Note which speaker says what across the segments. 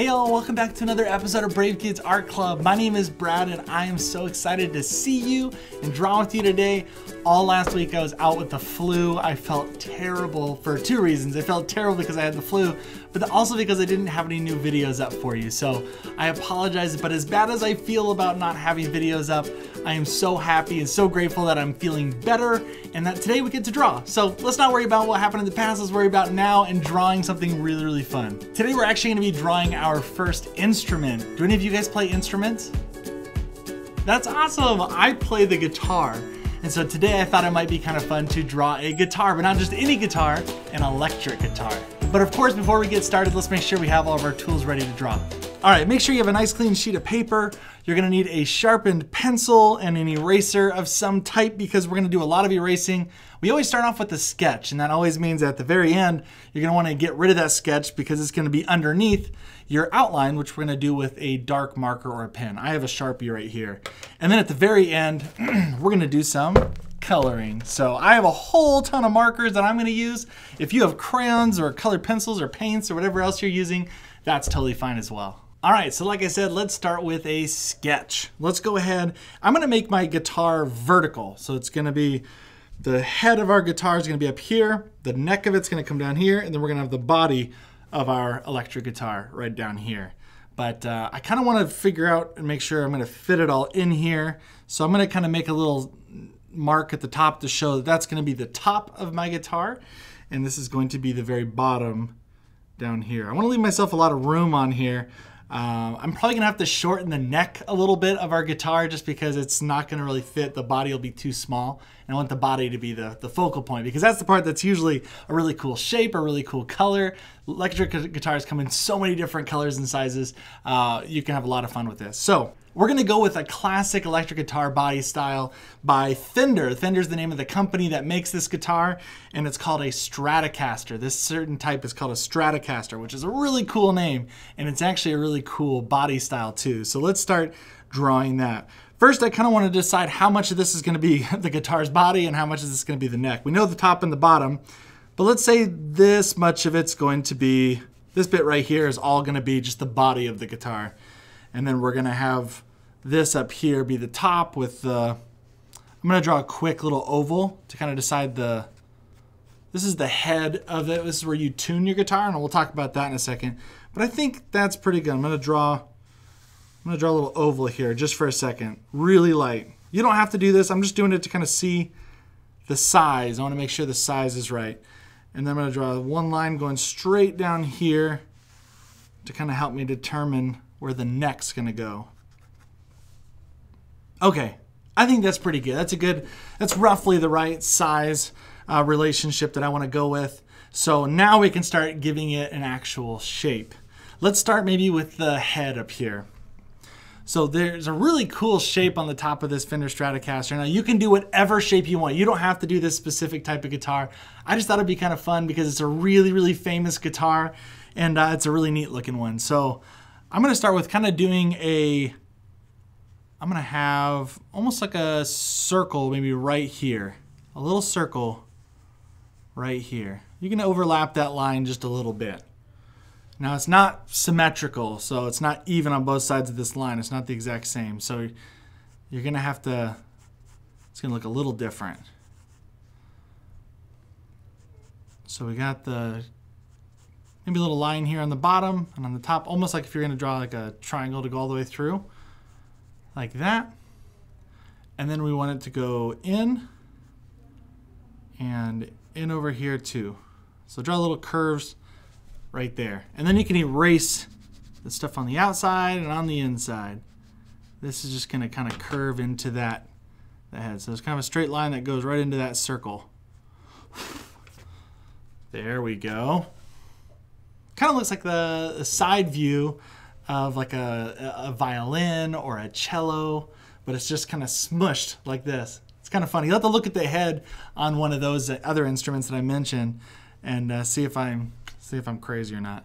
Speaker 1: Hey y'all, welcome back to another episode of Brave Kids Art Club. My name is Brad and I am so excited to see you and draw with you today. All last week I was out with the flu. I felt terrible for two reasons. I felt terrible because I had the flu, but also because I didn't have any new videos up for you. So I apologize, but as bad as I feel about not having videos up, I am so happy and so grateful that I'm feeling better and that today we get to draw. So let's not worry about what happened in the past, let's worry about now and drawing something really, really fun. Today we're actually gonna be drawing our first instrument. Do any of you guys play instruments? That's awesome, I play the guitar. And so today I thought it might be kind of fun to draw a guitar, but not just any guitar, an electric guitar. But of course, before we get started, let's make sure we have all of our tools ready to draw. All right, make sure you have a nice clean sheet of paper. You're gonna need a sharpened pencil and an eraser of some type because we're gonna do a lot of erasing. We always start off with a sketch, and that always means at the very end, you're gonna wanna get rid of that sketch because it's gonna be underneath your outline, which we're gonna do with a dark marker or a pen. I have a Sharpie right here. And then at the very end, we're gonna do some coloring. So I have a whole ton of markers that I'm gonna use. If you have crayons or colored pencils or paints or whatever else you're using, that's totally fine as well. All right, so like I said, let's start with a sketch. Let's go ahead. I'm gonna make my guitar vertical. So it's gonna be, the head of our guitar is gonna be up here, the neck of it's gonna come down here, and then we're gonna have the body of our electric guitar right down here. But I kinda wanna figure out and make sure I'm gonna fit it all in here. So I'm gonna kinda make a little mark at the top to show that that's gonna be the top of my guitar, and this is going to be the very bottom down here. I wanna leave myself a lot of room on here. I'm probably gonna have to shorten the neck a little bit of our guitar just because it's not gonna really fit. The body will be too small. And I want the body to be the focal point because that's the part that's usually a really cool shape, a really cool color. Electric guitars come in so many different colors and sizes. You can have a lot of fun with this. So we're gonna go with a classic electric guitar body style by Fender. Fender's the name of the company that makes this guitar, and it's called a Stratocaster. This certain type is called a Stratocaster, which is a really cool name, and it's actually a really cool body style too. So let's start drawing that. First, I kind of want to decide how much of this is gonna be the guitar's body and how much of this is gonna be the neck. We know the top and the bottom, but let's say this much of it's going to be, this bit right here is all gonna be just the body of the guitar. And then we're gonna have this up here be the top with the, I'm gonna draw a quick little oval to kind of decide this is the head of it. This is where you tune your guitar, and we'll talk about that in a second. But I think that's pretty good. I'm gonna draw a little oval here just for a second, really light. You don't have to do this, I'm just doing it to kind of see the size. I wanna make sure the size is right. And then I'm gonna draw one line going straight down here to kind of help me determine where the neck's gonna go. Okay, I think that's pretty good. That's roughly the right size relationship that I wanna go with. So now we can start giving it an actual shape. Let's start maybe with the head up here. So there's a really cool shape on the top of this Fender Stratocaster. Now you can do whatever shape you want. You don't have to do this specific type of guitar. I just thought it'd be kind of fun because it's a really, really famous guitar and it's a really neat looking one. So I'm gonna start with kind of doing I'm gonna have almost like a circle maybe right here. A little circle right here. You can overlap that line just a little bit. Now it's not symmetrical, so it's not even on both sides of this line. It's not the exact same. So you're gonna have to, it's gonna look a little different. So we got maybe a little line here on the bottom and on the top, almost like if you're gonna draw like a triangle to go all the way through, like that. And then we want it to go in and in over here too. So draw little curves right there. And then you can erase the stuff on the outside and on the inside. This is just gonna kind of curve into that head. So it's kind of a straight line that goes right into that circle. There we go. Kind of looks like the side view of like a violin or a cello, but it's just kind of smushed like this. It's kind of funny. You'll have to look at the head on one of those other instruments that I mentioned and see if I'm crazy or not.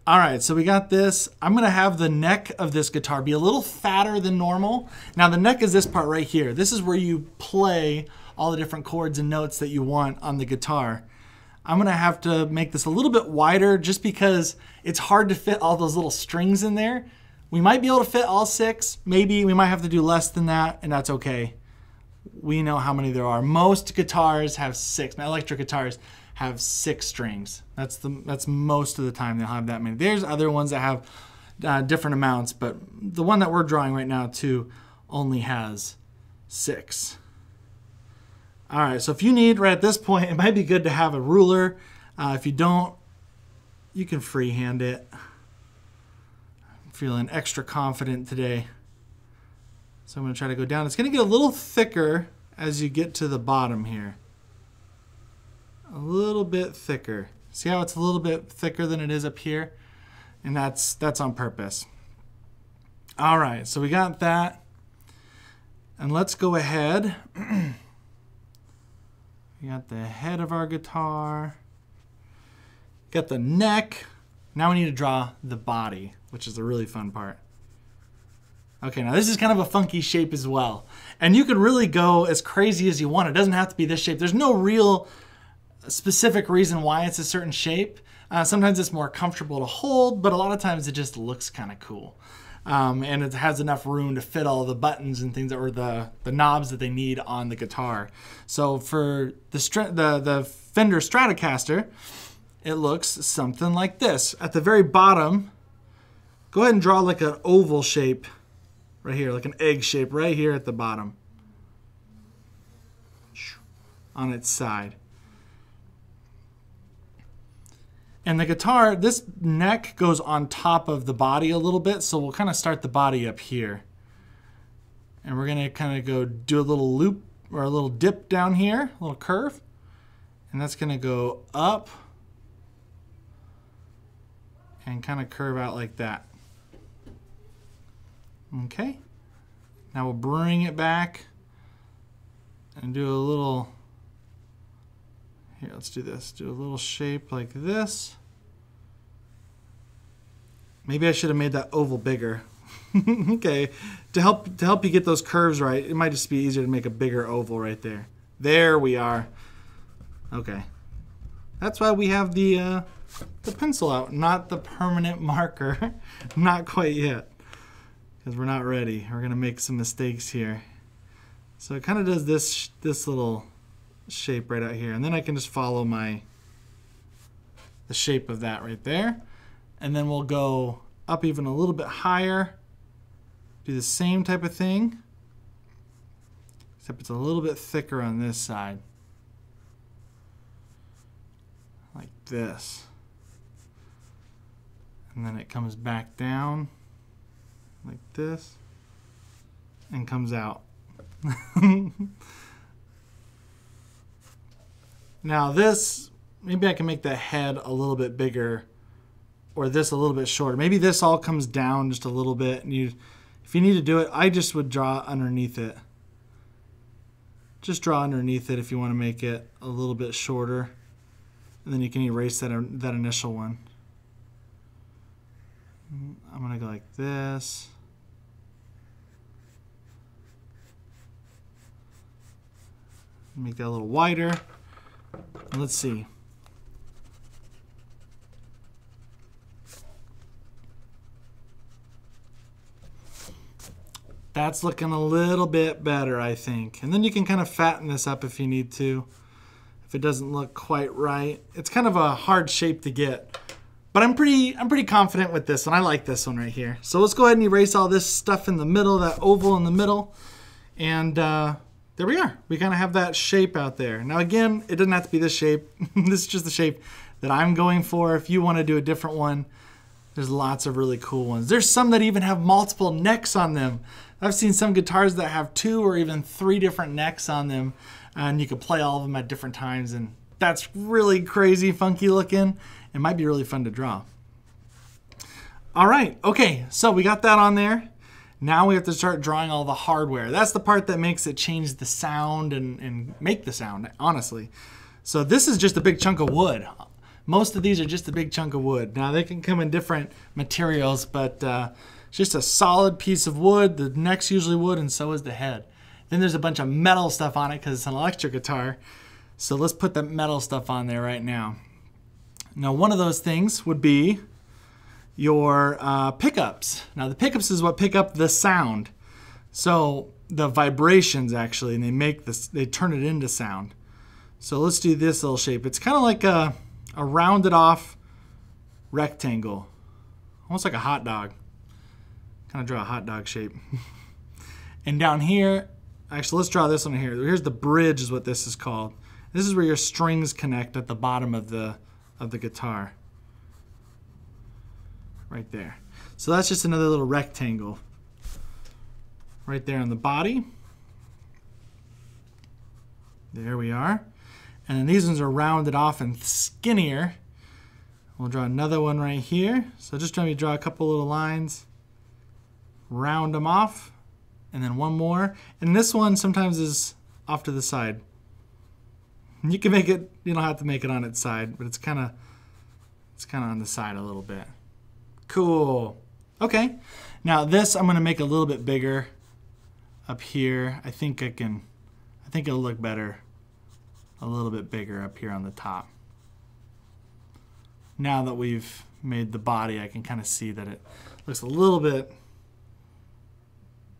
Speaker 1: All right, so we got this. I'm gonna have the neck of this guitar be a little fatter than normal. Now the neck is this part right here. This is where you play all the different chords and notes that you want on the guitar. I'm gonna have to make this a little bit wider just because it's hard to fit all those little strings in there. We might be able to fit all 6. Maybe we might have to do less than that, and that's okay. We know how many there are. Most guitars have 6. My electric guitars have 6 strings. That's most of the time they'll have that many. There's other ones that have different amounts, but the one that we're drawing right now too only has 6. All right, so if you need, right at this point, it might be good to have a ruler. If you don't, you can freehand it. I'm feeling extra confident today. So I'm gonna try to go down. It's gonna get a little thicker as you get to the bottom here. A little bit thicker. See how it's a little bit thicker than it is up here? And that's on purpose. All right, so we got that. And let's go ahead. We got the head of our guitar. Got the neck. Now we need to draw the body, which is the really fun part. Okay, now this is kind of a funky shape as well. And you can really go as crazy as you want. It doesn't have to be this shape. There's no real specific reason why it's a certain shape. Sometimes it's more comfortable to hold, but a lot of times it just looks kind of cool. And it has enough room to fit all the buttons and things that were the knobs that they need on the guitar. So for the Fender Stratocaster, it looks something like this. At the very bottom, go ahead and draw like an oval shape right here, like an egg shape right here at the bottom on its side. And the guitar, this neck goes on top of the body a little bit, so we'll kind of start the body up here. And we're gonna kind of go do a little loop or a little dip down here, a little curve. And that's gonna go up and kind of curve out like that. Okay, now we'll bring it back and do a little, here, let's do this. Do a little shape like this. Maybe I should have made that oval bigger. Okay, to help you get those curves right, it might just be easier to make a bigger oval right there. There we are. Okay, that's why we have the pencil out, not the permanent marker. Not quite yet, because we're not ready. We're gonna make some mistakes here. So it kind of does this little shape right out here, and then I can just follow the shape of that right there, and then we'll go up even a little bit higher, do the same type of thing, except it's a little bit thicker on this side, like this, and then it comes back down like this and comes out. Now this, maybe I can make the head a little bit bigger, or this a little bit shorter. Maybe this all comes down just a little bit, and if you need to do it, I just would draw underneath it. Just draw underneath it if you want to make it a little bit shorter, and then you can erase that initial one. I'm gonna go like this. Make that a little wider. Let's see. That's looking a little bit better, I think. And then you can kind of fatten this up if you need to, if it doesn't look quite right. It's kind of a hard shape to get, but I'm pretty confident with this one. I like this one right here. So let's go ahead and erase all this stuff in the middle, that oval in the middle, and there we are. We kind of have that shape out there. Now again, it doesn't have to be this shape. This is just the shape that I'm going for. If you want to do a different one, there's lots of really cool ones. There's some that even have multiple necks on them. I've seen some guitars that have 2 or even 3 different necks on them, and you can play all of them at different times, and that's really crazy, funky looking. It might be really fun to draw. All right, okay, so we got that on there. Now we have to start drawing all the hardware. That's the part that makes it change the sound and make the sound, honestly. So this is just a big chunk of wood. Most of these are just a big chunk of wood. Now they can come in different materials, but it's just a solid piece of wood. The neck's usually wood, and so is the head. Then there's a bunch of metal stuff on it because it's an electric guitar. So let's put the metal stuff on there right now. Now one of those things would be your pickups. Now the pickups is what pick up the sound. So the vibrations actually, and they turn it into sound. So let's do this little shape. It's kind of like a rounded off rectangle, almost like a hot dog. Kind of draw a hot dog shape. And down here, actually let's draw this one here. Here's the bridge is what this is called. This is where your strings connect at the bottom of the guitar. Right there. So that's just another little rectangle. Right there on the body. There we are. And then these ones are rounded off and skinnier. We'll draw another one right here. So just trying to draw a couple little lines. Round them off. And then one more. And this one sometimes is off to the side. You can make it, you don't have to make it on its side, but it's kind of on the side a little bit. Cool. Okay. Now this I'm going to make a little bit bigger up here. I think it'll look better a little bit bigger up here on the top. Now that we've made the body, I can kind of see that it looks a little bit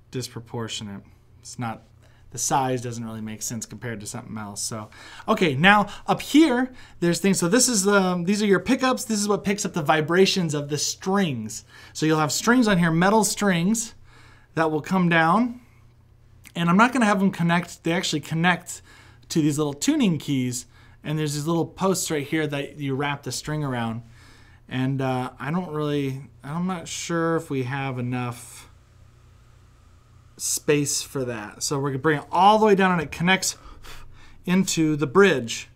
Speaker 1: disproportionate. It's not, the size doesn't really make sense compared to something else. So, okay, now up here, there's things. So this is these are your pickups. This is what picks up the vibrations of the strings. So you'll have strings on here, metal strings that will come down. And I'm not going to have them connect. They actually connect to these little tuning keys. And there's these little posts right here that you wrap the string around. And I'm not sure if we have enough space for that. So we're going to bring it all the way down and it connects into the bridge.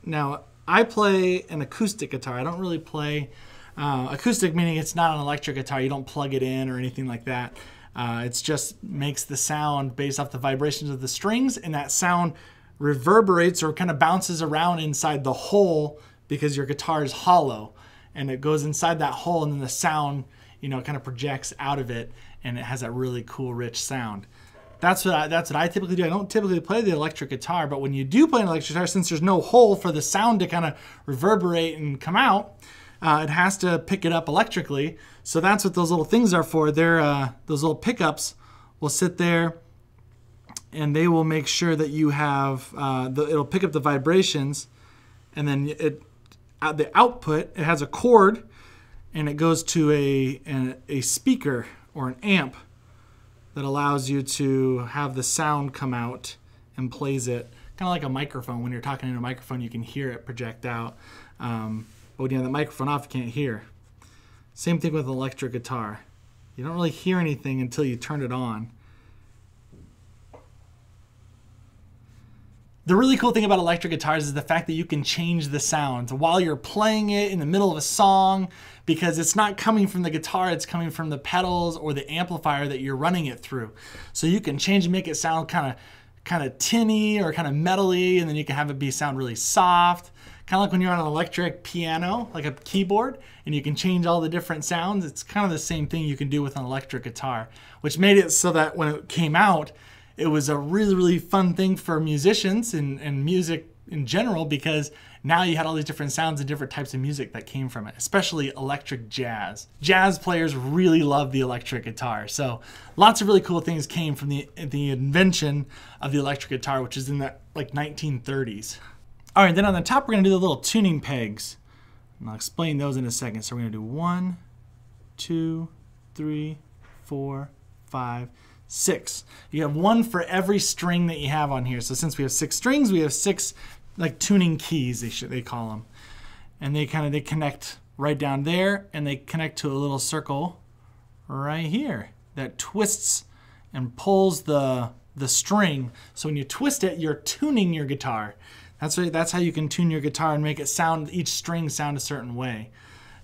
Speaker 1: Now, I play an acoustic guitar. I don't really play acoustic, meaning it's not an electric guitar. You don't plug it in or anything like that. It just makes the sound based off the vibrations of the strings, and that sound reverberates or kind of bounces around inside the hole because your guitar is hollow. And it goes inside that hole, and then the sound, kind of projects out of it, and it has that really cool, rich sound. That's what I typically do. I don't typically play the electric guitar, but when you do play an electric guitar, since there's no hole for the sound to kind of reverberate and come out, it has to pick it up electrically. So that's what those little things are for. They're those little pickups will sit there, and they will make sure that you have it'll pick up the vibrations, and then the output, it has a cord, and it goes to a speaker or an amp that allows you to have the sound come out and plays it. Kind of like a microphone. When you're talking in a microphone, you can hear it project out. But when you have the microphone off, you can't hear. Same thing with an electric guitar. You don't really hear anything until you turn it on. The really cool thing about electric guitars is the fact that you can change the sound while you're playing it in the middle of a song, because it's not coming from the guitar, it's coming from the pedals or the amplifier that you're running it through. So you can change and make it sound kind of tinny or kind of metally, and then you can have it sound really soft. Kind of like when you're on an electric piano, like a keyboard, and you can change all the different sounds. It's kind of the same thing you can do with an electric guitar, which made it so that when it came out, it was a really, really fun thing for musicians and music in general, because now you had all these different sounds and different types of music that came from it, especially electric jazz. Jazz players really love the electric guitar. So lots of really cool things came from the invention of the electric guitar, which is in the 1930s. All right, then on the top, we're gonna do the little tuning pegs. And I'll explain those in a second. So we're gonna do 1, 2, 3, 4, 5, 6. You have one for every string that you have on here. So since we have 6 strings, we have 6 tuning keys, they call them. And they connect right down there, and they connect to a little circle right here that twists and pulls the string. So when you twist it, you're tuning your guitar. That's how you can tune your guitar and make it sound, each string sound a certain way.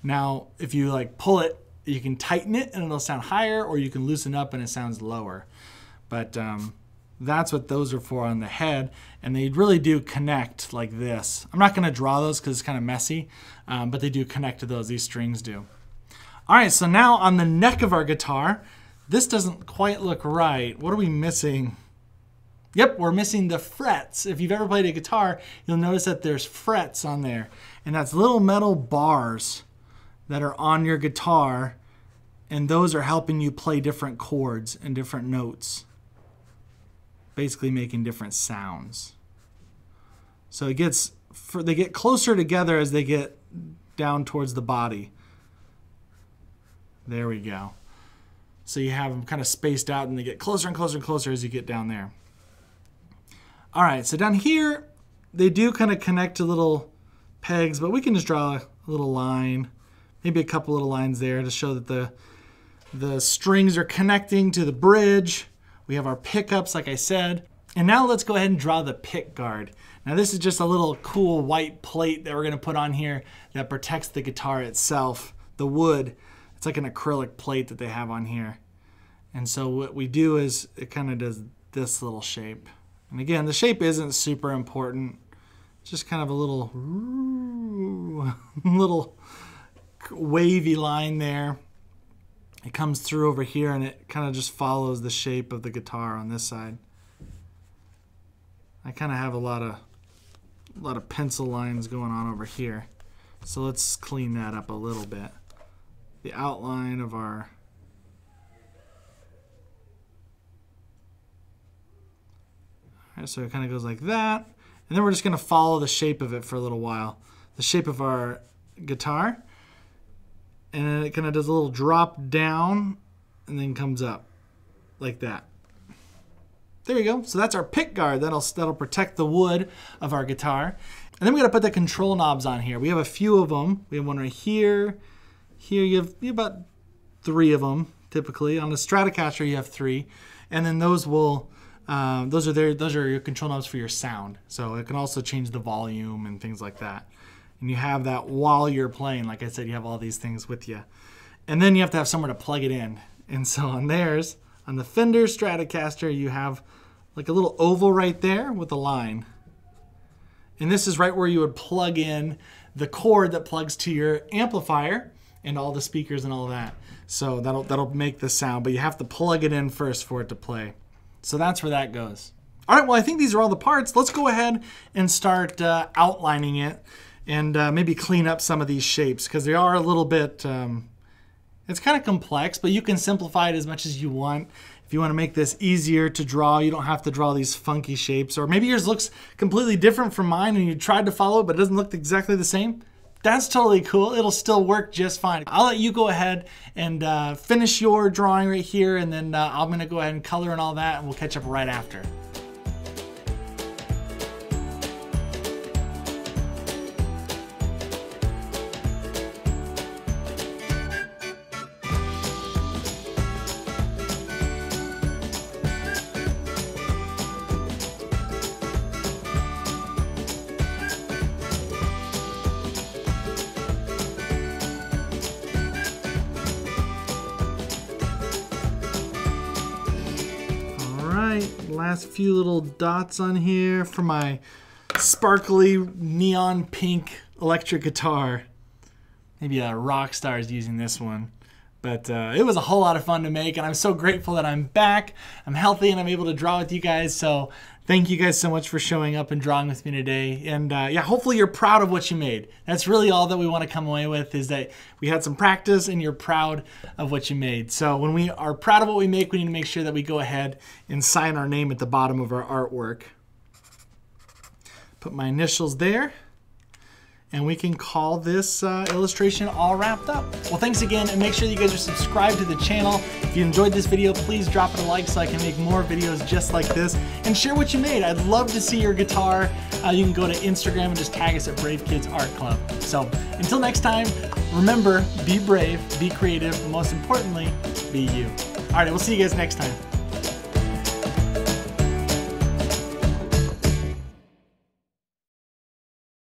Speaker 1: Now, if you pull it, you can tighten it and it'll sound higher, or you can loosen up and it sounds lower. But that's what those are for on the head, and they really do connect like this. I'm not gonna draw those because it's kind of messy, but they do connect to those, these strings do. All right, so now on the neck of our guitar, This doesn't quite look right. What are we missing? Yep, we're missing the frets. If you've ever played a guitar, you'll notice that there's frets on there. And that's little metal bars that are on your guitar, and those are helping you play different chords and different notes, basically making different sounds. So they get closer together as they get down towards the body. There we go. So you have them kind of spaced out, and they get closer and closer and closer as you get down there. All right, so down here, they do kind of connect to little pegs, but we can just draw a little line, maybe a couple little lines there to show that the strings are connecting to the bridge. We have our pickups, like I said. And now let's go ahead and draw the pick guard. Now this is just a little cool white plate that we're gonna put on here that protects the guitar itself, the wood. It's like an acrylic plate that they have on here. And so what we do is it kind of does this little shape. And again, the shape isn't super important. It's just kind of a little wavy line there. It comes through over here, and it kind of just follows the shape of the guitar on this side. I kind of have a lot of pencil lines going on over here. So let's clean that up a little bit. The outline of our so it kind of goes like that. And then we're just going to follow the shape of it for a little while. The shape of our guitar. And then it kind of does a little drop down and then comes up like that. There we go. So that's our pick guard. That'll protect the wood of our guitar. And then we got to put the control knobs on here. We have a few of them. We have one right here. Here you have about 3 of them typically. On the Stratocaster you have 3. And then those will those are your control knobs for your sound. So it can also change the volume and things like that. And you have that while you're playing. Like I said, you have all these things with you. And then you have to have somewhere to plug it in. And so on theirs, on the Fender Stratocaster, you have like a little oval right there with a line. And this is right where you would plug in the cord that plugs to your amplifier and all the speakers and all that. So that'll make the sound, but you have to plug it in first for it to play. So that's where that goes. All right, well, I think these are all the parts. Let's go ahead and start outlining it and maybe clean up some of these shapes because they are a little bit, it's kind of complex, but you can simplify it as much as you want. If you want to make this easier to draw, you don't have to draw these funky shapes. Or maybe yours looks completely different from mine and you tried to follow it, but it doesn't look exactly the same. That's totally cool. It'll still work just fine. I'll let you go ahead and finish your drawing right here, and then I'm going to go ahead and color and all that, and we'll catch up right after. Last few little dots on here for my sparkly neon pink electric guitar. Maybe a rock star is using this one. But it was a whole lot of fun to make, and I'm so grateful that I'm back. I'm healthy and I'm able to draw with you guys. So thank you guys so much for showing up and drawing with me today. And yeah, hopefully you're proud of what you made. That's really all that we want to come away with, is that we had some practice and you're proud of what you made. So when we are proud of what we make, we need to make sure that we go ahead and sign our name at the bottom of our artwork. Put my initials there. And we can call this illustration all wrapped up. Well, thanks again, and make sure that you guys are subscribed to the channel. If you enjoyed this video, please drop it a like so I can make more videos just like this, and share what you made. I'd love to see your guitar. You can go to Instagram and just tag us at Brave Kids Art Club. So until next time, remember, be brave, be creative, but most importantly, be you. All right, we'll see you guys next time.